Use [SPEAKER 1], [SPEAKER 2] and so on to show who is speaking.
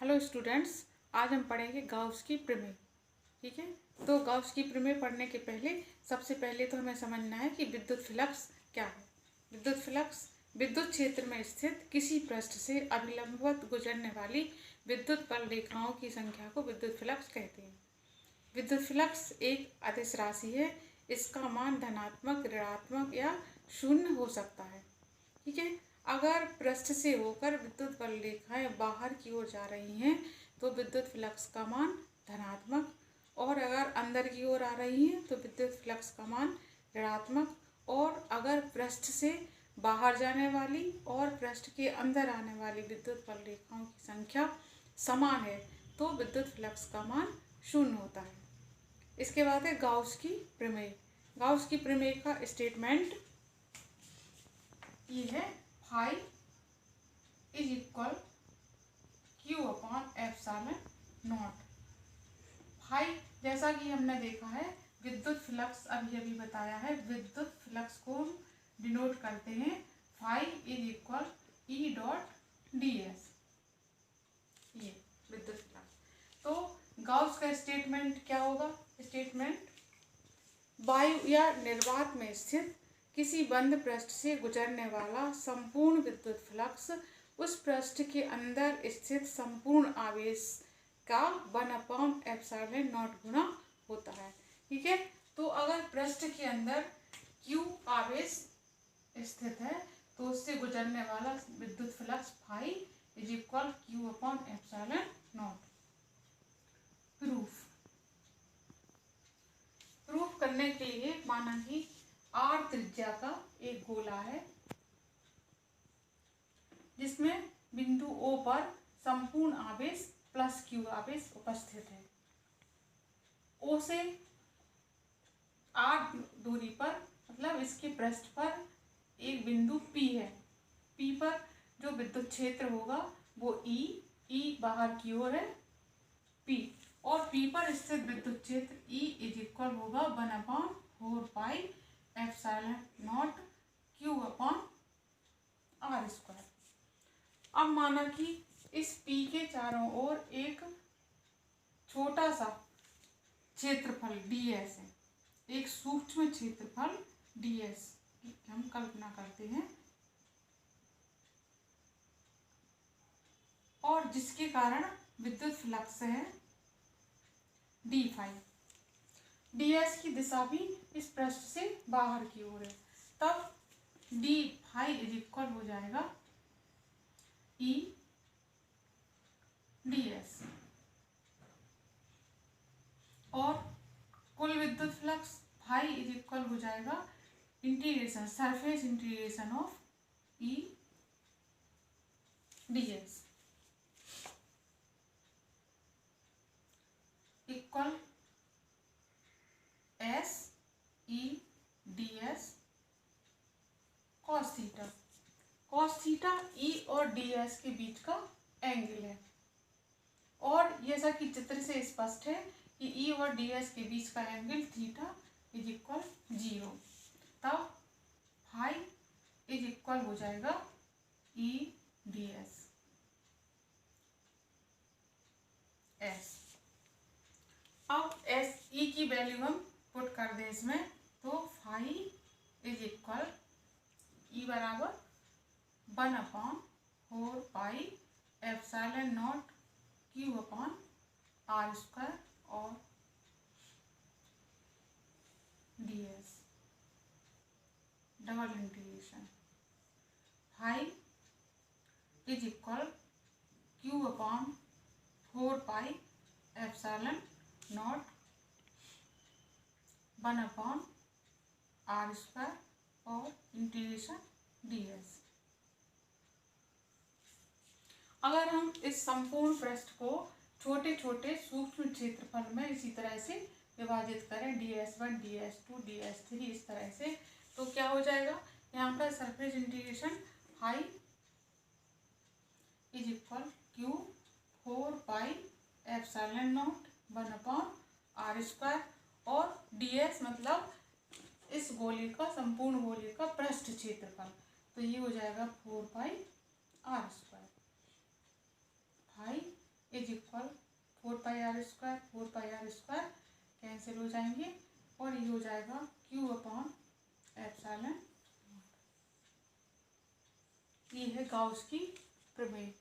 [SPEAKER 1] Hello students, आज हम पढ़ेंगे गाउस की प्रमेय। ठीक है, तो गाउस की प्रमेय पढ़ने के पहले सबसे पहले तो हमें समझना है कि विद्युत फ्लक्स क्या है। विद्युत फ्लक्स विद्युत क्षेत्र में स्थित किसी पृष्ठ से अभिलंबवत गुजरने वाली विद्युत बल रेखाओं की संख्या को विद्युत फ्लक्स कहते हैं। विद्युत फ्लक्स एक अदिश राशि है। इसका मान धनात्मक, ऋणात्मक या शून्य हो सकता है। ठीक है, अगर पृष्ठ से होकर विद्युत बल रेखाएं बाहर की ओर जा रही हैं तो विद्युत फ्लक्स का मान धनात्मक, और अगर अंदर की ओर आ रही हैं तो विद्युत फ्लक्स का मान ऋणात्मक। और अगर पृष्ठ से बाहर जाने वाली और पृष्ठ के अंदर आने वाली विद्युत बल रेखाओं की संख्या समान है तो विद्युत फ्लक्स का मान शून्य होता है। इसके बाद है गाउस की प्रमेय। गाउस की प्रमेय का स्टेटमेंट ये है, phi is equal Q upon epsilon naught. Phi जैसा कि हमने देखा है विद्युत फ्लक्स, अभी बताया है, विद्युत फ्लक्स को डिनोट करते हैं phi is equal E dot D S. ये विद्युत फ्लक्स। तो गाउस का स्टेटमेंट क्या होगा? स्टेटमेंट, वायु या निर्वात में स्थित किसी बंद पृष्ठ से गुजरने वाला संपूर्ण विद्युत फ्लक्स उस पृष्ठ के अंदर स्थित संपूर्ण आवेश का 1/ε0 गुना होता है। ठीक है, तो अगर पृष्ठ के अंदर Q आवेश स्थित है तो उससे गुजरने वाला विद्युत flux phi is equal Q/ε0। Proof करने के लिए माना कि R त्रिज्या का एक गोला है जिसमें बिंदु O पर संपूर्ण आवेश प्लस Q आवेश उपस्थित है। O से R दूरी पर, मतलब इसके पृष्ठ पर एक बिंदु P है। P पर जो विद्युत क्षेत्र होगा वो E बाहर की ओर है P, और P पर स्थित विद्युत क्षेत्र E इज इक्वल होगा 1/4πε0 Q/r²। अब माना कि इस P के चारों ओर एक छोटा सा क्षेत्रफल ds है, एक सूक्ष्म क्षेत्रफल ds की हम कल्पना करते हैं, और जिसके कारण विद्युत फ्लक्स है d फाई। ds की दिशा भी इस पृष्ठ से बाहर की ओर है, तब d फाई इज इक्वल हो जाएगा E ds, और कुल विद्युत फ्लक्स फाई इज इक्वल हो जाएगा integration, surface integration of E ds equal S E ds cos theta. cos theta E और ds के बीच का एंगल है, और जैसा कि चित्र से स्पष्ट है कि E और ds के बीच का एंगल थीटा इज इक्वल 0, तब फाई इज इक्वल हो जाएगा E ds S। अब S E की वैल्यू हम पुट कर दें इसमें, तो फाई इज इक्वल E बराबर 1/4πε0 Q/r² और ds double integration phi is equal Q/4πε0 1/r² और इंटीग्रेशन ds। अगर हम इस संपूर्ण पृष्ठ को छोटे छोटे सूक्ष्म क्षेत्रफल में इसी तरह से विभाजित करें, ds1 ds2 ds3 इस तरह से, तो क्या हो जाएगा? यहाँ पर surface integration phi is equal Q/4πε0 1/r², और ds मतलब इस गोले का, संपूर्ण गोले का पृष्ठ क्षेत्रफल, तो ये हो जाएगा 4πr²। Phi are square, 4πr² cancel हो जाएंगे और ये हो जाएगा Q/ε। ये है गाउस की प्रमेय।